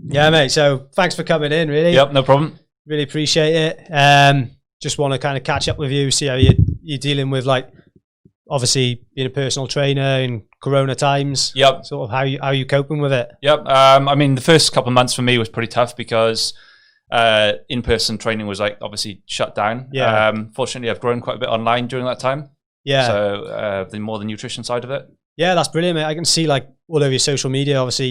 Yeah, mate. So thanks for coming in, really. Yep, no problem. Really appreciate it. Just want to kind of catch up with you, see how you're dealing with, like, obviously being a personal trainer in Corona times. Yep. Sort of how you coping with it? Yep. I mean, the first couple of months for me was pretty tough because in-person training was like obviously shut down. Yeah. Fortunately, I've grown quite a bit online during that time. Yeah. So the nutrition side of it. Yeah, that's brilliant, mate. I can see, like, all over your social media, obviously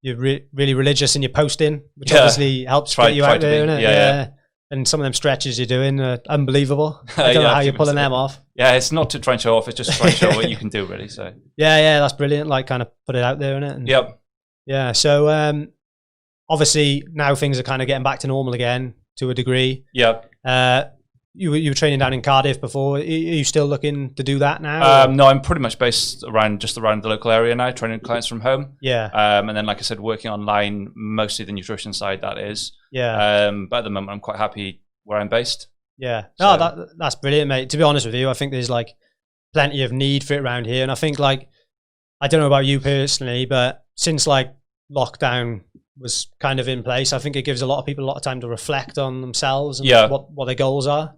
you're really religious in your posting, which obviously helps get you out there, innit? Yeah. And some of them stretches you're doing are unbelievable. I don't know how you're pulling them off. Yeah, it's not to try and show off, it's just to try and show what you can do, really. So yeah, that's brilliant. Like, kind of put it out there, innit? And yep. Yeah, so obviously now things are kind of getting back to normal again to a degree. Yep. You were training down in Cardiff before. Are you still looking to do that now? No, I'm pretty much based around the local area now, training clients from home. Yeah. And then, like I said, working online, mostly the nutrition side, that is. Yeah. But at the moment, I'm quite happy where I'm based. Yeah. So. No, that's brilliant, mate. To be honest with you, I think there's, like, plenty of need for it around here. And I think, like, I don't know about you personally, but since, like, lockdown was kind of in place, I think it gives a lot of people a lot of time to reflect on themselves and what their goals are.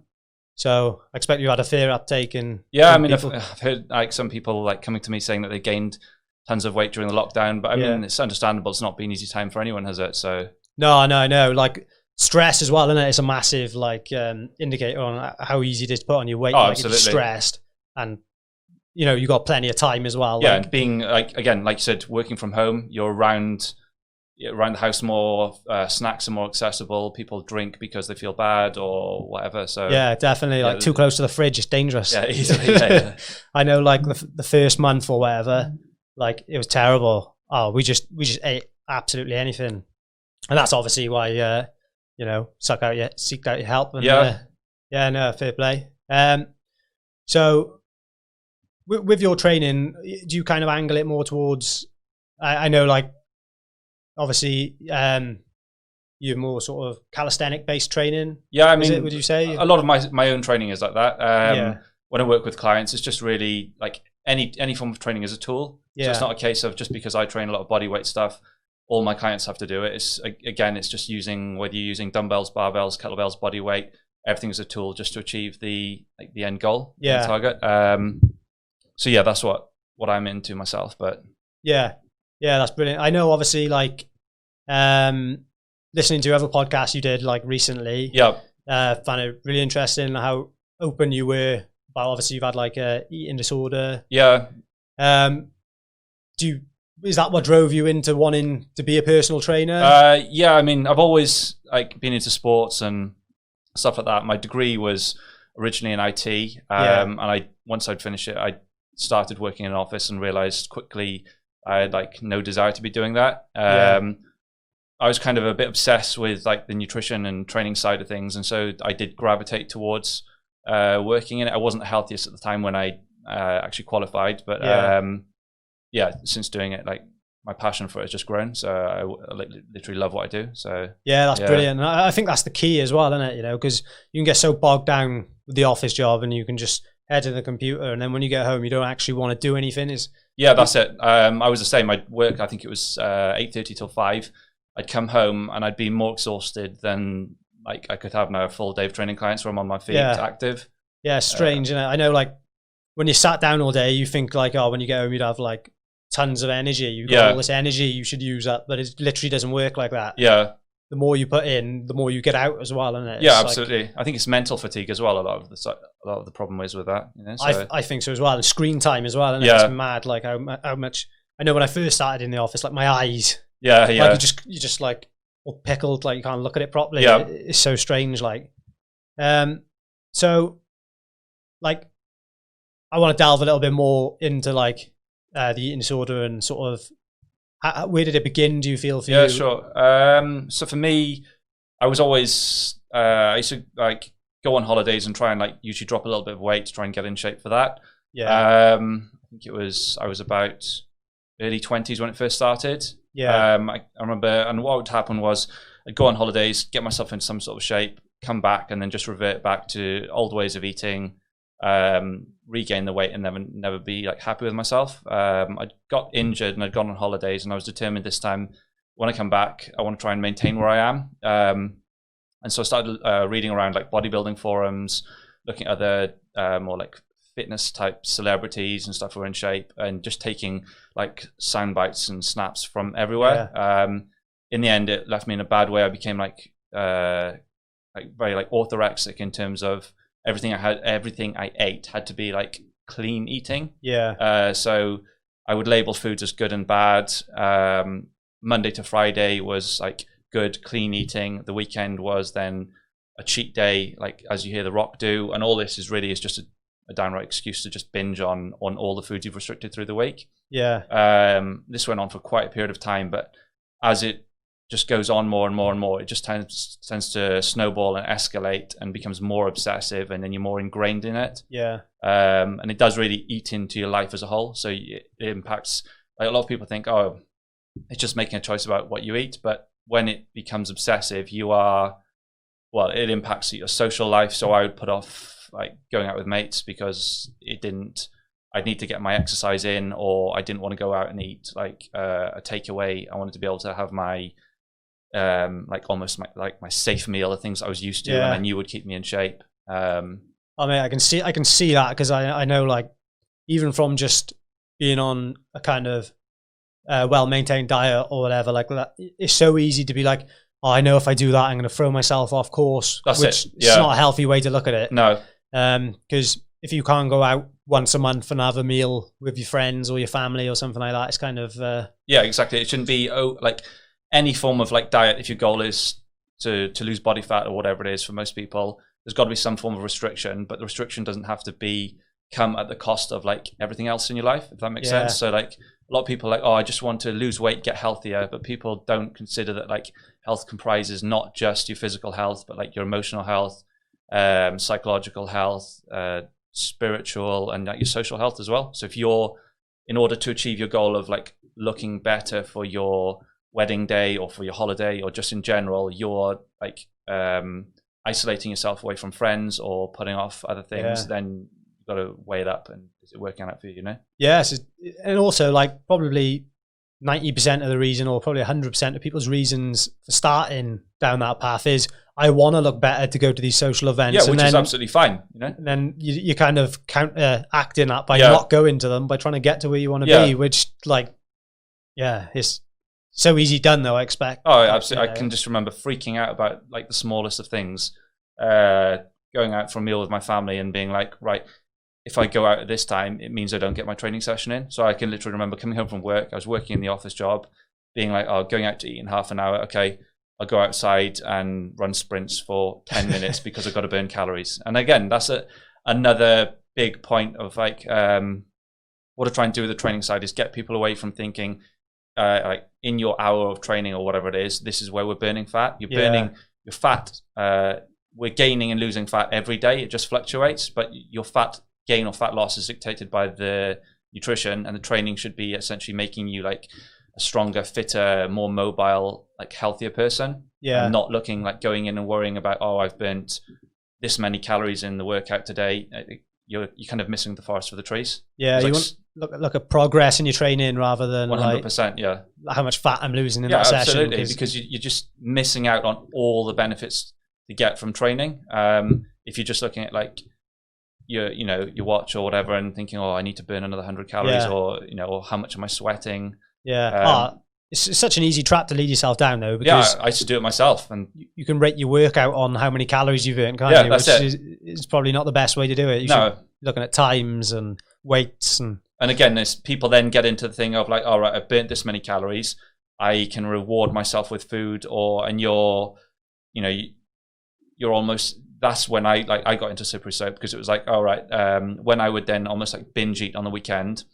So I expect you had a fair uptake in. Yeah, I mean, I've heard, like, some people, like, coming to me saying that they gained tons of weight during the lockdown, but I mean, it's understandable. It's not been an easy time for anyone, has it? So no, like, stress as well, isn't it? It's a massive, like, indicator on how easy it is to put on your weight. Oh, like, absolutely. If you're stressed, and you got plenty of time as well. Yeah, like, and being, like, again, like you said, working from home, you're around the house more. Snacks are more accessible. People drink because they feel bad or whatever. So yeah, definitely. Like, too close to the fridge is dangerous. Yeah, easily. Yeah. I know, like, the first month or whatever, like, it was terrible. Oh, we just ate absolutely anything, and that's obviously why seeked out your help. And, no, fair play. So with your training, do you kind of angle it more towards? I know, like, obviously, you're more sort of calisthenic based training. Yeah, I mean, would you say a lot of my own training is like that? When I work with clients, it's just really like any form of training is a tool. So it's not a case of just because I train a lot of body weight stuff, all my clients have to do it. It's just using, whether you're using dumbbells, barbells, kettlebells, body weight, everything is a tool just to achieve the end goal, the target. So yeah, that's what I'm into myself. But yeah, that's brilliant. I know, obviously, like, listening to other podcasts you did, like, recently. Yeah. Found it really interesting how open you were about, obviously, you've had, like, a eating disorder. Yeah. Is that what drove you into wanting to be a personal trainer? Yeah, I mean, I've always, like, been into sports and stuff like that. My degree was originally in IT, and once I'd finished it, I started working in an office and realized quickly I had, like, no desire to be doing that. I was kind of a bit obsessed with, like, the nutrition and training side of things, and so I did gravitate towards working in it. I wasn't the healthiest at the time when I actually qualified, but since doing it, like, my passion for it has just grown. So I literally love what I do. So yeah, that's brilliant. And I think that's the key as well, isn't it? Because you can get so bogged down with the office job, and you can just head to the computer, and then when you get home, you don't actually want to do anything. That's it. I was the same. I'd work, I think it was 8:30 till 5. I'd come home and I'd be more exhausted than, like, I could have now a full day of training clients where I'm on my feet, active. Yeah, strange, isn't it? I know, like, when you sat down all day, you think, like, oh, when you get home, you'd have, like, tons of energy. You've got all this energy, you should use that, but it literally doesn't work like that. Yeah. The more you put in, the more you get out as well, isn't it? Yeah, absolutely. I think it's mental fatigue as well. A lot of the problem is with that. So. I think so as well. And screen time as well. And it's mad, like, how much. I know when I first started in the office, like, my eyes. Yeah. Like, you just like, all pickled, like, you can't look at it properly. Yeah. It's so strange, like. So, like, I want to delve a little bit more into, like, the eating disorder and sort of where did it begin, do you feel, for you? Yeah, sure. So for me, I was always I used to, like, go on holidays and try and, like, usually drop a little bit of weight to try and get in shape for that. I think I was about early 20s when it first started. I remember, and what would happen was I'd go on holidays, get myself in some sort of shape, come back, and then just revert back to old ways of eating. regain the weight and never be like happy with myself. I got injured and I'd gone on holidays, and I was determined this time when I come back, I want to try and maintain where I am. And so I started reading around like bodybuilding forums, looking at other more like fitness type celebrities and stuff who are in shape, and just taking like sound bites and snaps from everywhere. In the end, it left me in a bad way. I became like very like orthorexic in terms of everything I ate had to be like clean eating. So I would label foods as good and bad. Monday to Friday was like good, clean eating. The weekend was then a cheat day, like as you hear The Rock do. And all this is just a downright excuse to just binge on all the foods you've restricted through the week. This went on for quite a period of time, but as it just goes on more and more and more, it just tends to snowball and escalate and becomes more obsessive, and then you're more ingrained in it. And it does really eat into your life as a whole. So it impacts, like a lot of people think, oh, it's just making a choice about what you eat. But when it becomes obsessive, it impacts your social life. So I would put off like going out with mates because I'd need to get my exercise in, or I didn't want to go out and eat like a takeaway. I wanted to be able to have my like almost my safe meal, the things I was used to, and I knew would keep me in shape. I mean, I can see that, because I know, like, even from just being on a kind of well-maintained diet or whatever, like that, it's so easy to be like, oh, I know if I do that, I'm going to throw myself off course. It's not a healthy way to look at it. No. Because if you can't go out once a month and have a meal with your friends or your family or something like that, it's kind of... Yeah, exactly. It shouldn't be like any form of like diet. If your goal is to lose body fat or whatever it is, for most people, there's got to be some form of restriction, but the restriction doesn't have to come at the cost of like everything else in your life, if that makes sense. So like a lot of people are like, oh, I just want to lose weight, get healthier, but people don't consider that like health comprises not just your physical health, but like your emotional health, psychological health, spiritual, and like your social health as well. So if in order to achieve your goal of like looking better for your wedding day or for your holiday or just in general, you're like isolating yourself away from friends or putting off other things, then you've got to weigh it up, and is it working out for you, Yes. And also, like, probably 90% of the reason, or probably 100% of people's reasons for starting down that path is, I want to look better to go to these social events. Which is absolutely fine, And then you kind of acting that by not going to them, by trying to get to where you want to be, which, like, it's so easy done, though, I expect. Oh, absolutely. I can just remember freaking out about like the smallest of things, going out for a meal with my family and being like, right, if I go out at this time, it means I don't get my training session in. So I can literally remember coming home from work, I was working in the office job, being like, oh, going out to eat in half an hour. Okay, I'll go outside and run sprints for 10 minutes because I've got to burn calories. And again, that's another big point of like, what I try and do with the training side is get people away from thinking, like in your hour of training or whatever it is, this is where we're burning fat. You're burning your fat. We're gaining and losing fat every day. It just fluctuates, but your fat gain or fat loss is dictated by the nutrition, and the training should be essentially making you like a stronger, fitter, more mobile, like healthier person. And not looking like going in and worrying about, oh, I've burnt this many calories in the workout today. You're kind of missing the forest for the trees. You want look at progress in your training rather than 100%. Like how much fat I'm losing in that session. Absolutely, because you're just missing out on all the benefits to get from training. If you're just looking at like your watch or whatever and thinking, oh, I need to burn another 100 calories, or or how much am I sweating? It's such an easy trap to lead yourself down, though. Because I used to do it myself, and you can rate your workout on how many calories you've earned, can't you? That's Which is probably not the best way to do it. You should be looking at times and weights and again, there's people then get into the thing of like, all right, I've burnt this many calories, I can reward myself with food, and you're almost. That's when I got into slippery slope, because it was like, all right, when I would then almost like binge eat on the weekend,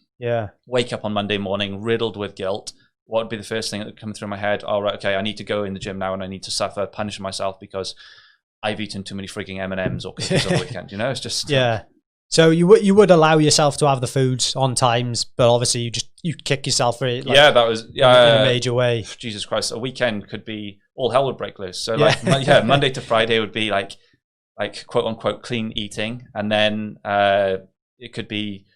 wake up on Monday morning riddled with guilt. What would be the first thing that would come through my head? All right, okay, I need to go in the gym now, and I need to suffer, punish myself because I've eaten too many freaking M&Ms or cookies on the weekend. It's just So you would allow yourself to have the foods on times, but obviously you kick yourself for it. Like, that was in a major way. Jesus Christ, a weekend could be all hell would break loose. So like Monday to Friday would be like like quote unquote clean eating, and then it could be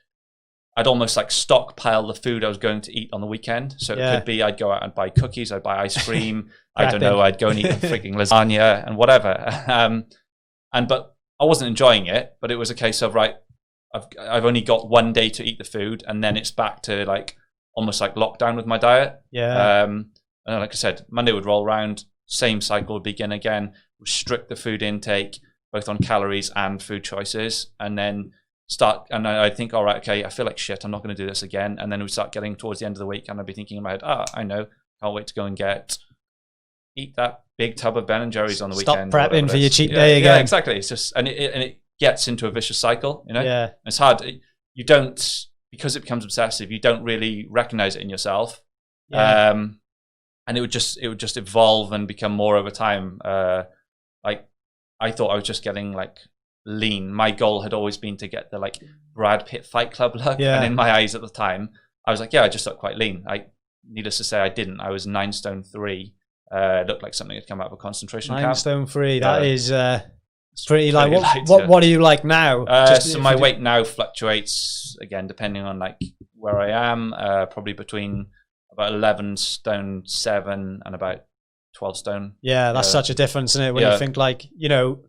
I'd almost like stockpile the food I was going to eat on the weekend. So it could be I'd go out and buy cookies, I'd buy ice cream, I don't know, I'd go and eat a freaking lasagna and whatever. But I wasn't enjoying it, but it was a case of, right, I've only got one day to eat the food, and then it's back to like almost like lockdown with my diet. And like I said, Monday would roll around, same cycle would begin again, restrict the food intake, both on calories and food choices, and then start, and I think, all right, okay, I feel like shit, I'm not going to do this again. And then we start getting towards the end of the week, and I'd be thinking in my head, I know, can't wait to go and eat that big tub of Ben and Jerry's on the weekend. Stop prepping for your cheat day again. Yeah, exactly. It's just, and it gets into a vicious cycle, you know? Yeah. It's hard. You don't, because it becomes obsessive, you don't really recognize it in yourself. Yeah. And it would just evolve and become more over time. Like, I thought I was just getting like lean. My goal had always been to get the like Brad Pitt Fight Club look. Yeah. And in my eyes at the time, I was like, yeah, I just looked quite lean. Needless to say, I didn't. I was 9 stone 3. Looked like something had come out of a concentration camp. 9 stone 3. That is pretty like what are you like now? So my weight now fluctuates again depending on like where I am. Probably between about 11 stone 7 and about 12 stone. Yeah, that's such a difference, isn't it? When you think like, you know,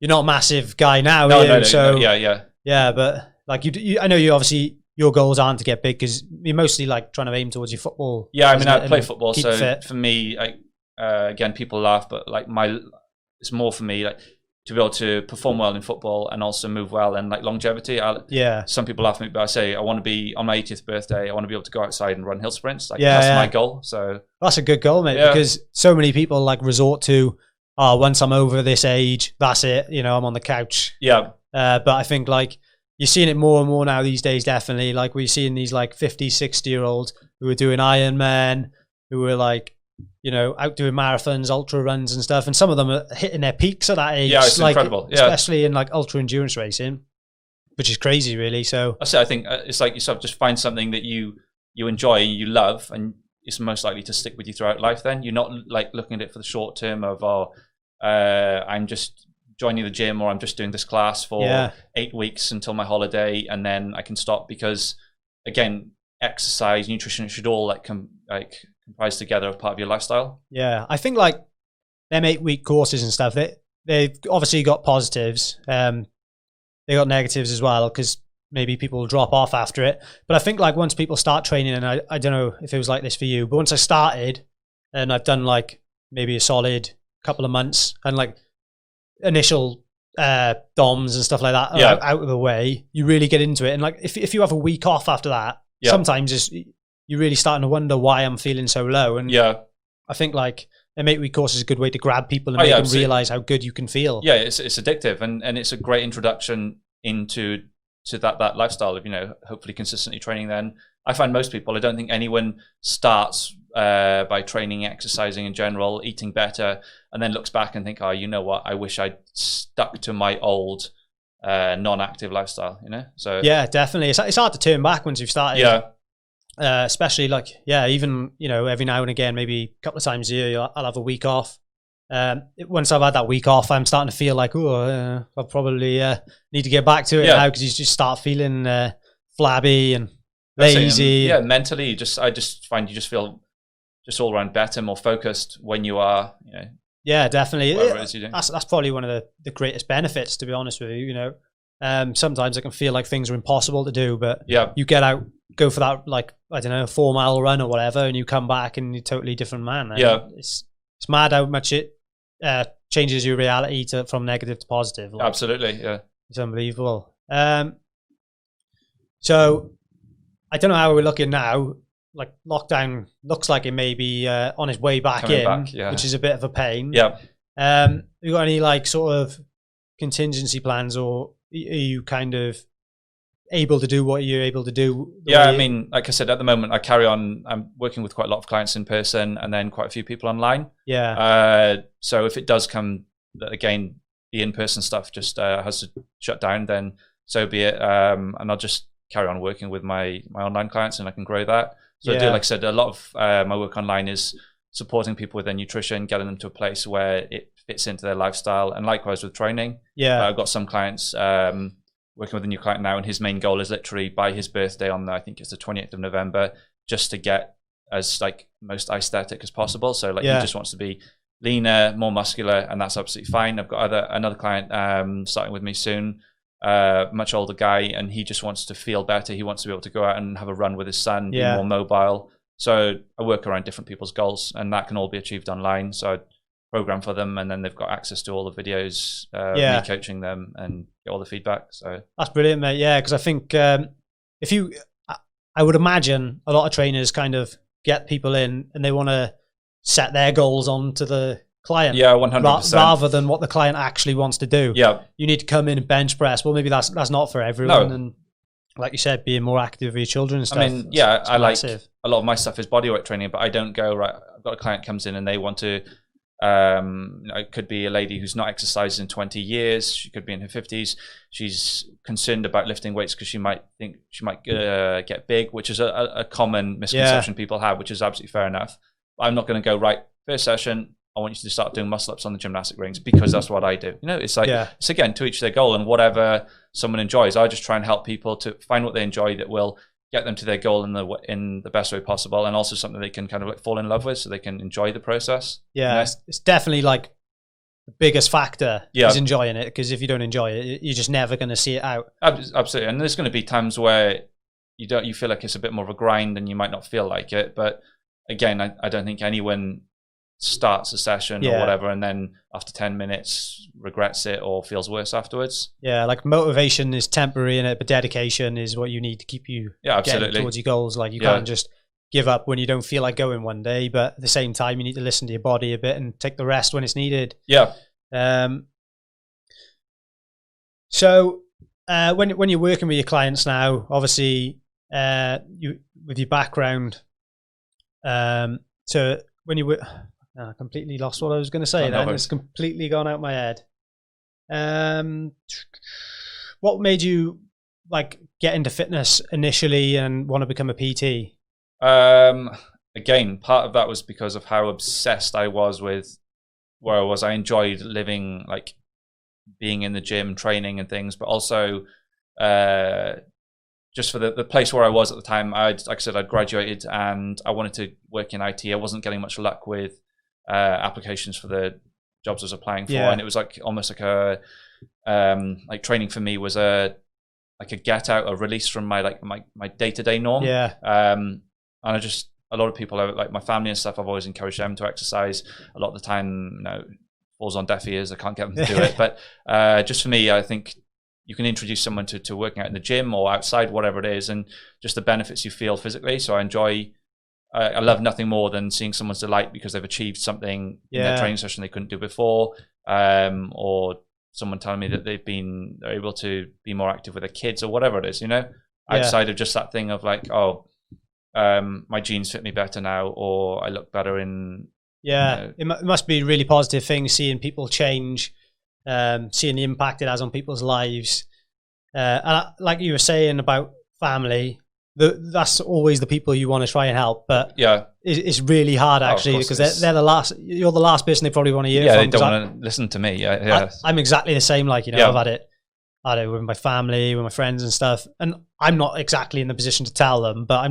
you're not a massive guy now, yeah, but like you I know you obviously, your goals aren't to get big because you're mostly like trying to aim towards your football. Yeah, I mean, I play football, so fit. For me, again, people laugh, but like it's more for me like to be able to perform well in football and also move well and like longevity. Some people laugh at me, but I say I want to be on my 80th birthday. I want to be able to go outside and run hill sprints. Like that's my goal. So that's a good goal, mate. Because so many people like resort to, once I'm over this age, that's it. You know, I'm on the couch. Yeah. But I think like you're seeing it more and more now these days. Definitely, like we're seeing these like 50, 60-year-olds who are doing Ironman, who are like, you know, out doing marathons, ultra runs and stuff, and some of them are hitting their peaks at that age. Yeah, it's like, incredible. Yeah. Especially in like ultra endurance racing, which is crazy, really. So I think it's like you sort of just find something that you enjoy and you love, and it's most likely to stick with you throughout life. Then you're not like looking at it for the short term of I'm just joining the gym or I'm just doing this class for 8 weeks until my holiday and then I can stop, because again, exercise, nutrition, it should all comprise together as part of your lifestyle. Yeah, I think like them 8-week courses and stuff, they've obviously got positives. They got negatives as well, because maybe people will drop off after it. But I think like once people start training, and I don't know if it was like this for you, but once I started and I've done like maybe a solid couple of months and like initial DOMs and stuff like that are out of the way, you really get into it. And like if you have a week off after that, sometimes you're really starting to wonder why I'm feeling so low. And I think like an 8-week course is a good way to grab people and make them realize how good you can feel. Yeah, it's addictive, and it's a great introduction into that lifestyle of, you know, hopefully consistently training. Then I find most people, I don't think anyone starts by training, exercising in general, eating better, and then looks back and think, oh, you know what, I wish I'd stuck to my old non-active lifestyle, you know? So yeah, definitely. It's hard to turn back once you've started. Yeah. Especially like, even, you know, every now and again, maybe a couple of times a year, I'll have a week off. Once I've had that week off, I'm starting to feel like, I'll probably need to get back to it now, because you just start feeling flabby and lazy. Mentally, I just find you just feel just all around better, more focused when you are, you know. Yeah, definitely. Whatever it is you do. That's probably one of the greatest benefits, to be honest with you. You know, sometimes I can feel like things are impossible to do, but you get out, go for that, like, I don't know, 4-mile run or whatever, and you come back and you're a totally different man. And it's mad how much it changes your reality from negative to positive. Like, absolutely, yeah. It's unbelievable. So I don't know how we're looking now. Like lockdown looks like it may be on its way back which is a bit of a pain. Yeah. You got any like sort of contingency plans, or are you kind of able to do what you're able to do? I mean, like I said, at the moment I carry on. I'm working with quite a lot of clients in person and then quite a few people online. Yeah. So if it does come that, again, the in-person stuff just has to shut down, then so be it. And I'll just carry on working with my online clients, and I can grow that. So I do, like I said, a lot of my work online is supporting people with their nutrition, getting them to a place where it fits into their lifestyle. And likewise with training. Yeah. I've got some clients working with a new client now, and his main goal is literally by his birthday on I think it's the 28th of November, just to get as like most aesthetic as possible. So like he just wants to be leaner, more muscular, and that's absolutely fine. I've got another client starting with me soon, much older guy, and he just wants to feel better. He wants to be able to go out and have a run with his son, be more mobile. So I work around different people's goals, and that can all be achieved online. So I program for them, and then they've got access to all the videos, me coaching them, and get all the feedback. So that's brilliant, mate. Yeah, because I think I would imagine a lot of trainers kind of get people in and they want to set their goals onto the client. Yeah, 100%. Rather than what the client actually wants to do. Yeah. You need to come in and bench press. Well, maybe that's not for everyone. No. And like you said, being more active with your children and stuff. I mean, I like a lot of my stuff is bodyweight training, but I don't go, right, I've got a client comes in and they want to, it could be a lady who's not exercised in 20 years. She could be in her 50s. She's concerned about lifting weights because she might think she might get big, which is a common misconception people have, which is absolutely fair enough. But I'm not going to go, right, first session, I want you to start doing muscle ups on the gymnastic rings because that's what I do. You know, it's like, it's again, to each their goal, and whatever someone enjoys. I just try and help people to find what they enjoy that will get them to their goal in the best way possible, and also something they can kind of like fall in love with so they can enjoy the process. Yeah, you know? It's definitely like the biggest factor is enjoying it, because if you don't enjoy it, you're just never going to see it out. Absolutely. And there's going to be times where you feel like it's a bit more of a grind and you might not feel like it. But again, I don't think anyone starts a session or whatever and then after 10 minutes regrets it or feels worse afterwards. Yeah, like motivation is temporary in it, but dedication is what you need to keep you getting towards your goals. Like you can't just give up when you don't feel like going one day, but at the same time you need to listen to your body a bit and take the rest when it's needed. So when you're working with your clients now, obviously you with your background, so when you were I completely lost what I was going to say. Then it's completely gone out my head. What made you like get into fitness initially and want to become a PT? Again, part of that was because of how obsessed I was with where I was. I enjoyed living, like being in the gym, training and things, but also just for the place where I was at the time. Like I said, I'd graduated and I wanted to work in IT. I wasn't getting much luck with applications for the jobs I was applying for, and it was like almost like a like training for me was a get out, a release from my day-to-day norm. And I just, a lot of people like my family and stuff, I've always encouraged them to exercise. A lot of the time, falls on deaf ears. I can't get them to do it. But just for me, I think you can introduce someone to working out in the gym or outside, whatever it is, and just the benefits you feel physically. So I love nothing more than seeing someone's delight because they've achieved something in their training session they couldn't do before, or someone telling me that they're able to be more active with their kids or whatever it is, outside of just that thing of like, my genes fit me better now, or I look better in. It must be a really positive thing seeing people change, seeing the impact it has on people's lives. And like you were saying about family, that's always the people you want to try and help, but it's really hard actually, because they're the last. You're the last person they probably want to hear from. They don't want to listen to me. I'm exactly the same. Like I've had it with my family, with my friends and stuff, and I'm not exactly in the position to tell them, but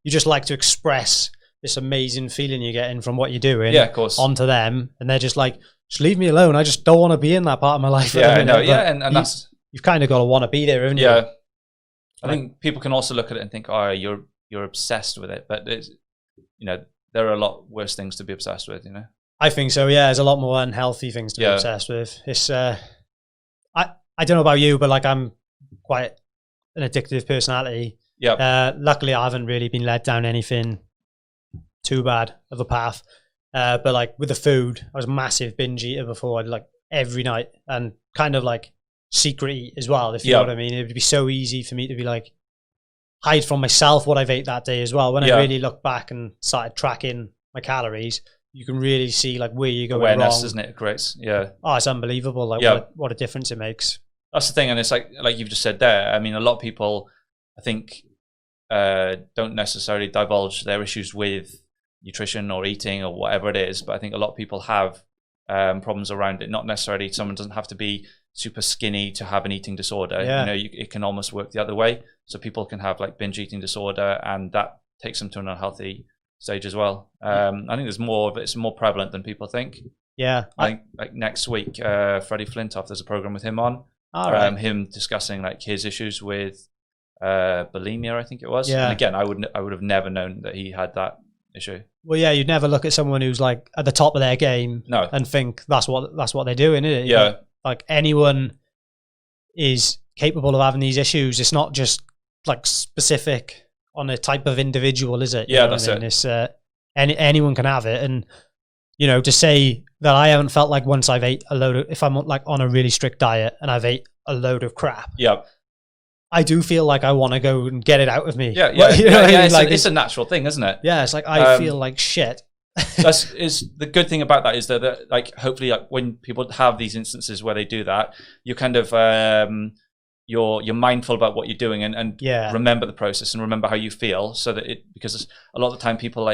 you just like to express this amazing feeling you're getting from what you're doing, of course, onto them, and they're just like, just leave me alone. I just don't want to be in that part of my life. And that's you've kind of got to want to be there, haven't you? I think people can also look at it and think, oh, you're obsessed with it, but there are a lot worse things to be obsessed with. I think so. Yeah, there's a lot more unhealthy things to be obsessed with. It's I don't know about you, but like I'm quite an addictive personality. Luckily, I haven't really been led down anything too bad of a path. But like with the food, I was a massive binge eater before. I'd like every night, and kind of like secret eat as well, if you know what I mean. It would be so easy for me to be like hide from myself what I've ate that day as well. When I really look back and started tracking my calories, you can really see like where you're going awareness, wrong. Isn't it? Great. It's unbelievable. Like what a difference it makes. That's the thing, and it's like you've just said there. I mean, a lot of people, I think, don't necessarily divulge their issues with nutrition or eating or whatever it is, but I think a lot of people have problems around it. Not necessarily someone doesn't have to be super skinny to have an eating disorder. Yeah. You know, it can almost work the other way. So people can have like binge eating disorder, and that takes them to an unhealthy stage as well. I think there's more of it. It's more prevalent than people think. Yeah. I think like next week, Freddie Flintoff, there's a program with him on. All right. Him discussing like his issues with bulimia, I think it was. Yeah. And again, I would have never known that he had that issue. Well, yeah, you'd never look at someone who's like at the top of their game and think that's what they're doing, isn't it? Yeah. Like anyone is capable of having these issues. It's not just like specific on a type of individual, is it? Yeah, that's it. It's anyone can have it, and you know, to say that I haven't felt like once I've ate a load of, if I'm like on a really strict diet and I've ate a load of crap. Yeah. I do feel like I want to go and get it out of me. Yeah, yeah, you know it's a natural thing, isn't it? Yeah, it's like I feel like shit. Is the good thing about that is that like hopefully like when people have these instances where they do that, you kind of you're mindful about what you're doing and remember the process and remember how you feel, so that because a lot of the time people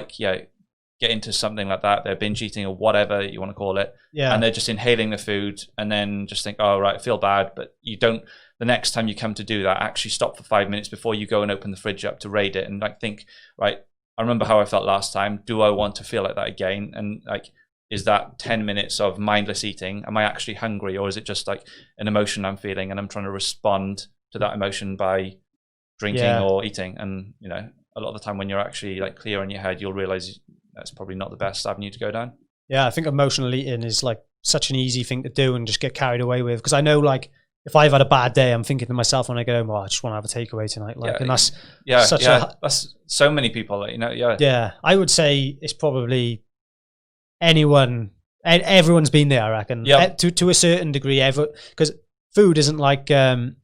get into something like that, they're binge eating or whatever you want to call it, and they're just inhaling the food and then just think, oh right, I feel bad, but you don't. The next time you come to do that, actually stop for 5 minutes before you go and open the fridge up to raid it and like think, right, I remember how I felt last time. Do I want to feel like that again? And like, is that 10 minutes of mindless eating? Am I actually hungry, or is it just like an emotion I'm feeling and I'm trying to respond to that emotion by drinking or eating? And you know, a lot of the time when you're actually like clear in your head, you'll realize that's probably not the best avenue to go down. Yeah, I think emotional eating is like such an easy thing to do and just get carried away with. Because I know like, if I've had a bad day, I'm thinking to myself when I go home, I just want to have a takeaway tonight. Like, and that's that's so many people, you know. Yeah, I would say it's probably everyone's been there, I reckon. To a certain degree, because food isn't like being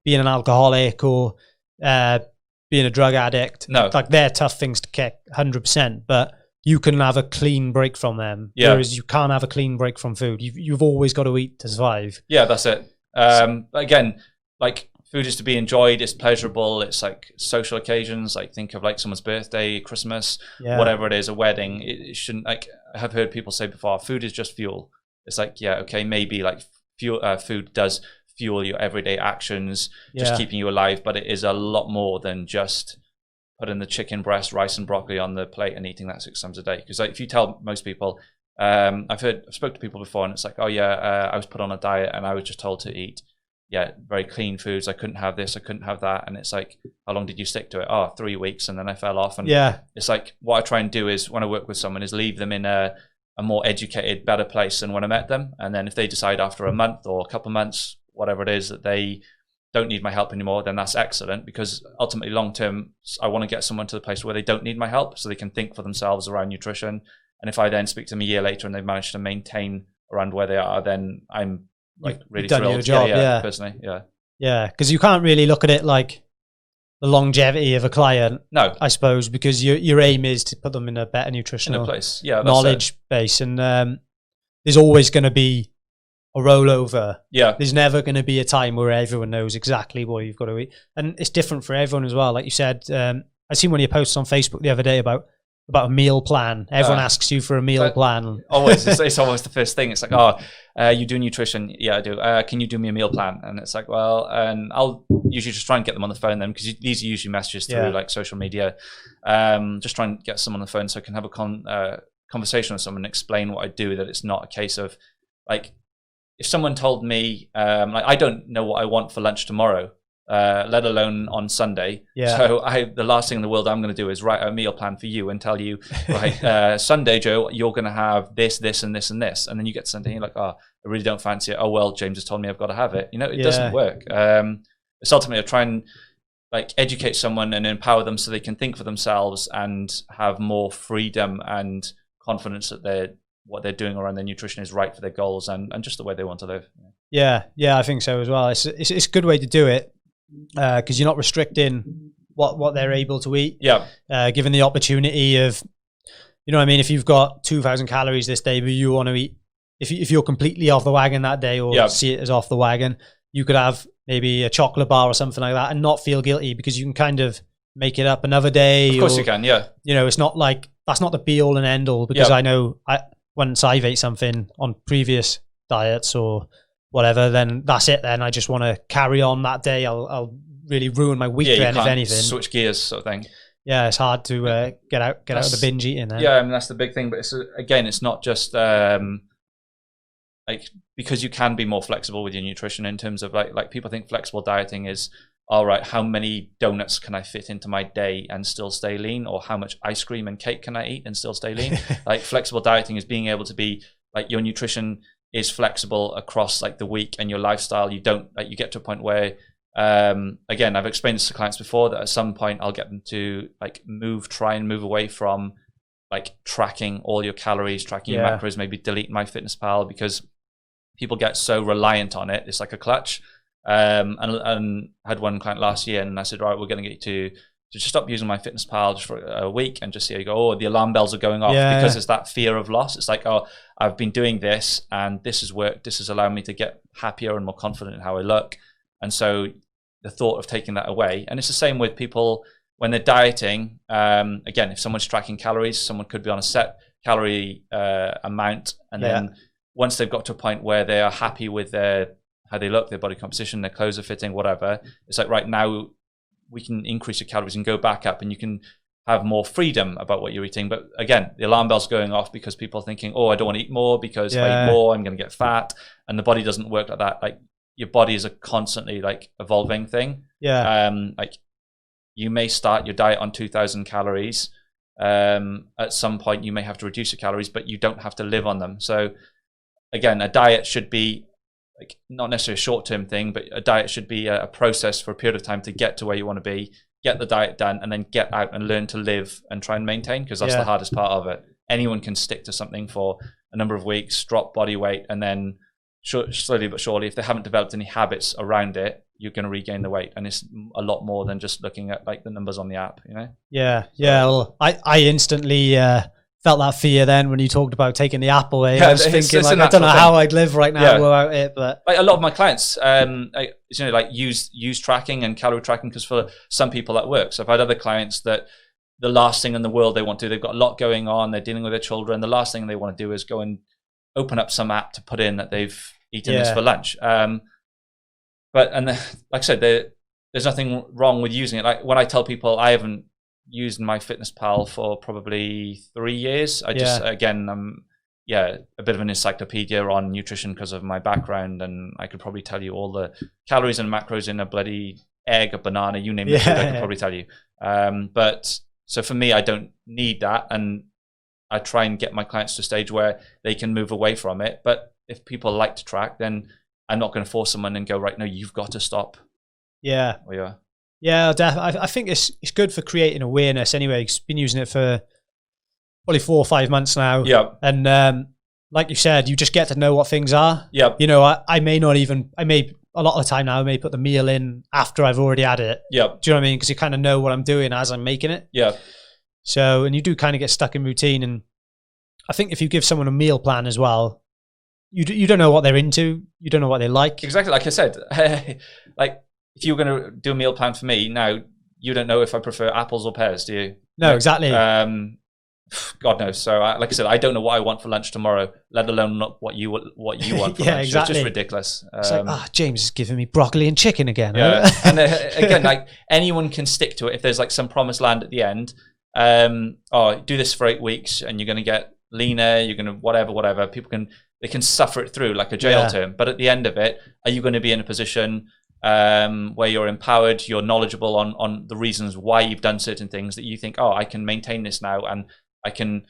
an alcoholic or being a drug addict. No, like they're tough things to kick, 100%. But you can have a clean break from them, whereas you can't have a clean break from food. You've always got to eat to survive. Yeah, that's it. Again, like food is to be enjoyed. It's pleasurable. It's like social occasions. Like think of like someone's birthday, Christmas, whatever it is, a wedding. It shouldn't, like I have heard people say before, food is just fuel. It's like, yeah, okay, maybe like food does fuel your everyday actions, just keeping you alive, but it is a lot more than just putting the chicken breast, rice and broccoli on the plate and eating that 6 times a day. Because like, if you tell most people, I've spoke to people before and it's like, oh yeah, I was put on a diet and I was just told to eat very clean foods. I couldn't have this, I couldn't have that. And it's like, how long did you stick to it? Oh, 3 weeks, and then I fell off. And it's like, what I try and do is when I work with someone is leave them in a more educated, better place than when I met them. And then if they decide after a month or a couple of months, whatever it is, that they don't need my help anymore, then that's excellent, because ultimately long term I want to get someone to the place where they don't need my help so they can think for themselves around nutrition. And if I then speak to them a year later and they've managed to maintain around where they are, then I'm like really thrilled. Your job, personally, because you can't really look at it like the longevity of a client, no, I suppose, because your aim is to put them in a better nutritional place, knowledge base, and there's always going to be a rollover. There's never going to be a time where everyone knows exactly what you've got to eat, and it's different for everyone as well. Like you said, I seen one of your posts on Facebook the other day about a meal plan. Everyone asks you for a meal plan. Always, it's always the first thing. It's like, oh, you do nutrition? Yeah, I do. Can you do me a meal plan? And it's like, well, and I'll usually just try and get them on the phone then, because these are usually messages through like social media. Just try and get someone on the phone so I can have a conversation with someone and explain what I do. That it's not a case of like, if someone told me, like, I don't know what I want for lunch tomorrow, let alone on Sunday. So the last thing in the world I'm going to do is write a meal plan for you and tell you, right, Sunday, Joe, you're going to have this, this, and this, and this. And then you get to Sunday and you're like, oh, I really don't fancy it. Oh, well, James has told me I've got to have it. You know, it doesn't work. It's ultimately I try and like educate someone and empower them so they can think for themselves and have more freedom and confidence that what they're doing around their nutrition is right for their goals and just the way they want to live. Yeah, I think so as well. It's a good way to do it, because you're not restricting what they're able to eat. Given the opportunity of, you know what I mean, if you've got 2,000 calories this day, but you want to eat, if you're completely off the wagon that day, or see it as off the wagon, you could have maybe a chocolate bar or something like that and not feel guilty, because you can kind of make it up another day. Of course you can, You know, it's not like, that's not the be all and end all, because I know once I've ate something on previous diets or whatever, then that's it. Then I just want to carry on that day. I'll really ruin my week then, if anything. Switch gears sort of thing. Yeah, it's hard to get out of the binge eating then. Yeah, I mean, that's the big thing. But it's not just like, because you can be more flexible with your nutrition in terms of like people think flexible dieting is, all right, how many donuts can I fit into my day and still stay lean, or how much ice cream and cake can I eat and still stay lean? Like, flexible dieting is being able to be like, your nutrition is flexible across like the week, and your lifestyle, you don't like, you get to a point where again, I've explained this to clients before, that at some point I'll get them to like try and move away from like tracking all your calories, tracking your macros, maybe delete MyFitnessPal, because people get so reliant on it. It's like a clutch. And I had one client last year, and I said, right, we're going to get you to just stop using MyFitnessPal just for a week and just see how you go. Oh, the alarm bells are going off, because it's that fear of loss. It's like, oh, I've been doing this and this has worked. This has allowed me to get happier and more confident in how I look. And so the thought of taking that away, and it's the same with people when they're dieting. Again, if someone's tracking calories, someone could be on a set calorie amount, and then once they've got to a point where they are happy with how they look, their body composition, their clothes are fitting, whatever, it's like, right, now we can increase your calories and go back up, and you can have more freedom about what you're eating. But again, the alarm bell's going off because people are thinking, oh, I don't want to eat more, because if I eat more, I'm going to get fat. And the body doesn't work like that. Like, your body is a constantly like evolving thing. Like, you may start your diet on 2,000 calories. At some point you may have to reduce your calories, but you don't have to live on them. So again, a diet should be like, not necessarily a short-term thing, but a diet should be a process for a period of time to get to where you want to be, get the diet done, and then get out and learn to live and try and maintain, because that's the hardest part of it. Anyone can stick to something for a number of weeks, drop body weight, and then slowly but surely, if they haven't developed any habits around it, you're going to regain the weight. And it's a lot more than just looking at like the numbers on the app, you know? Well, I instantly felt that fear then when you talked about taking the app away. I was thinking, like, I don't know how I'd live right now without it. But like, a lot of my clients, like use tracking and calorie tracking, because for some people that works. I've had other clients that the last thing in the world they want to do, they've got a lot going on, they're dealing with their children, the last thing they want to do is go and open up some app to put in that they've eaten this for lunch. Like I said, there's nothing wrong with using it. Like, when I tell people, I haven't used MyFitnessPal for probably 3 years. I just, again, I'm a bit of an encyclopedia on nutrition because of my background, and I could probably tell you all the calories and macros in a bloody egg, a banana, you name it, I could probably tell you. But so for me, I don't need that, and I try and get my clients to a stage where they can move away from it. But if people like to track, then I'm not going to force someone and go, right, no, you've got to stop. Yeah, definitely. I think it's good for creating awareness anyway. I've been using it for probably 4 or 5 months now. And like you said, you just get to know what things are. You know, I may a lot of the time now, I may put the meal in after I've already had it. Do you know what I mean? Because you kind of know what I'm doing as I'm making it. So, and you do kind of get stuck in routine. And I think if you give someone a meal plan as well, you don't know what they're into. You don't know what they like. Exactly. Like I said, like, if you're going to do a meal plan for me now, you don't know if I prefer apples or pears, do you? No, exactly. God knows. So, like I said, I don't know what I want for lunch tomorrow, let alone what you want for lunch. Exactly. It's just ridiculous. It's like, James is giving me broccoli and chicken again. And again, like, anyone can stick to it if there's like some promised land at the end. Do this for 8 weeks and you're going to get leaner. You're going to whatever. They can suffer it through like a jail term. But at the end of it, are you going to be in a position where you're empowered, you're knowledgeable on the reasons why you've done certain things, that you think, I can maintain this now, and I can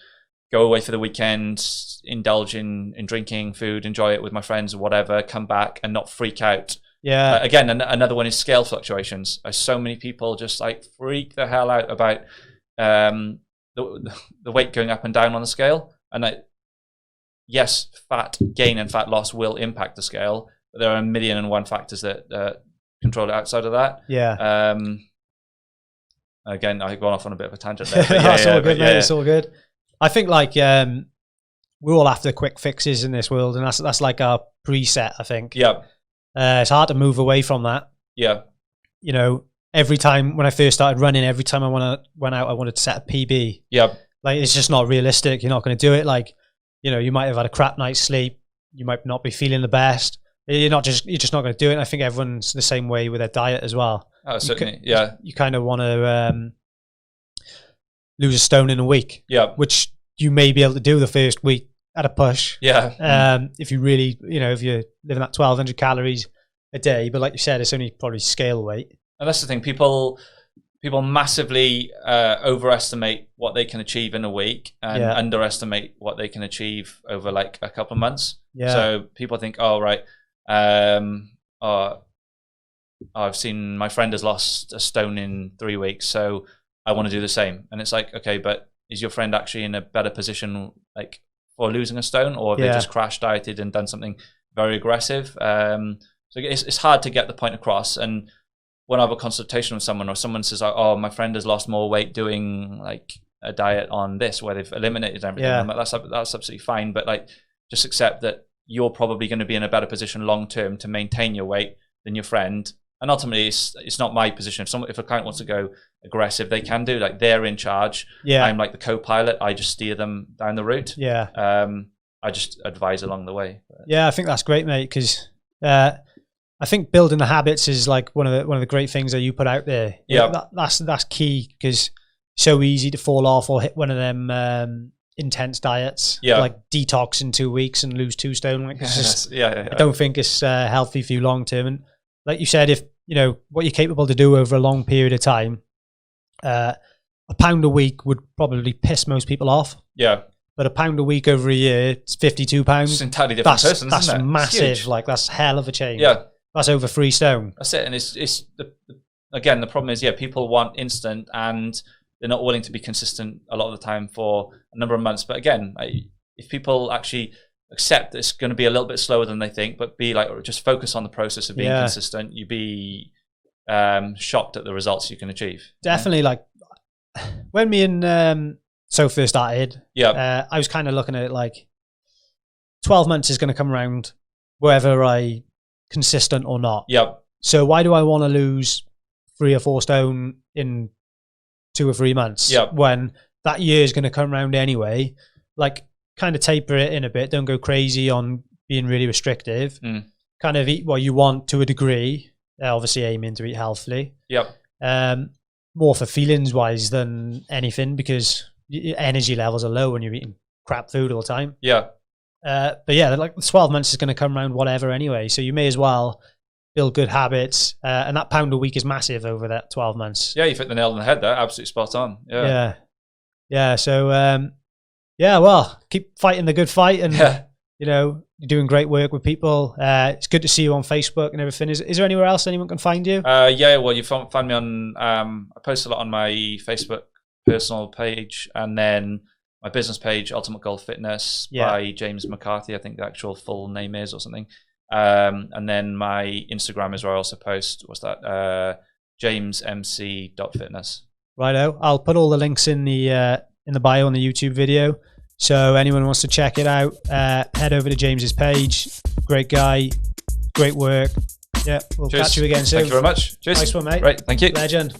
go away for the weekend, indulge in drinking food, enjoy it with my friends or whatever, come back and not freak out. Again, another one is scale fluctuations. So many people just like freak the hell out about the weight going up and down on the scale. And yes, fat gain and fat loss will impact the scale, but there are 1,000,001 factors that control it outside of that. Again, I've gone off on a bit of a tangent there. It's all good, mate. It's all good. I think like we're all after quick fixes in this world, and that's like our preset, I think. It's hard to move away from that. You know, every time when I first started running, every time I went out, I wanted to set a PB. Like, it's just not realistic. You're not going to do it. Like, you know, you might have had a crap night's sleep. You might not be feeling the best. You're just not going to do it. And I think everyone's the same way with their diet as well. Oh, certainly. You kind of want to lose a stone in a week. Yeah. Which you may be able to do the first week at a push. Yeah. If you really, you know, if you're living at 1,200 calories a day, but like you said, it's only probably scale weight. And that's the thing. People massively overestimate what they can achieve in a week and underestimate what they can achieve over like a couple of months. Yeah. So people think, oh, right. I've seen my friend has lost a stone in 3 weeks, so I want to do the same. And it's like, okay, but is your friend actually in a better position like for losing a stone, or have they just crash dieted and done something very aggressive? So it's hard to get the point across. And when I have a consultation with someone, or someone says, oh, my friend has lost more weight doing like a diet on this where they've eliminated everything, I'm like, that's absolutely fine, but like just accept that you're probably going to be in a better position long term to maintain your weight than your friend. And ultimately, it's not my position. If a client wants to go aggressive, they can do. Like, they're in charge. Yeah. I'm like the co-pilot. I just steer them down the route. Yeah. I just advise along the way. Yeah, I think that's great, mate. Because I think building the habits is like one of the great things that you put out there. Yeah. That's key, because so easy to fall off or hit one of them intense diets. Yeah. Like detox in 2 weeks and lose 2 stone. Like, it's just, I don't think it's healthy for you long term. And like you said, if you know what you're capable to do over a long period of time, a pound a week would probably piss most people off. Yeah. But a pound a week over a year, it's 52 pounds. It's entirely different person. That's isn't it? massive. Like, that's hell of a change. Yeah. That's over 3 stone. That's it. And it's again, the problem is, people want instant, and they're not willing to be consistent a lot of the time for a number of months. But again, if people actually accept that it's going to be a little bit slower than they think, but be like, or just focus on the process of being consistent, you'd be shocked at the results you can achieve. Definitely. Like, when me and So first started, I was kind of looking at it like 12 months is going to come around whether I consistent or not. Yep. So why do I want to lose 3 or 4 stone in 2 or 3 months when that year is going to come around anyway? Like, kind of taper it in a bit. Don't go crazy on being really restrictive. Kind of eat what you want to a degree. Obviously aiming to eat healthily. Yep. More for feelings wise than anything, because your energy levels are low when you're eating crap food all the time. Yeah. But yeah, like 12 months is going to come around whatever anyway. So you may as well build good habits. And that pound a week is massive over that 12 months. Yeah, you've hit the nail on the head there. Absolutely spot on. Yeah. Yeah. So, well, keep fighting the good fight, and you know, you're doing great work with people. It's good to see you on Facebook and everything. Is there anywhere else anyone can find you? Well, you find me on, I post a lot on my Facebook personal page, and then my business page, Ultimate Goal Fitness by James McCarthy, I think the actual full name is, or something. And then my Instagram is where I also post, what's that? Jamesmc.fitness. Righto. I'll put all the links in the bio on the YouTube video. So anyone who wants to check it out, head over to James's page. Great guy, great work. Yeah, we'll catch you again soon. Thank you very much. Cheers. Nice one, mate. Right, thank you. Legend.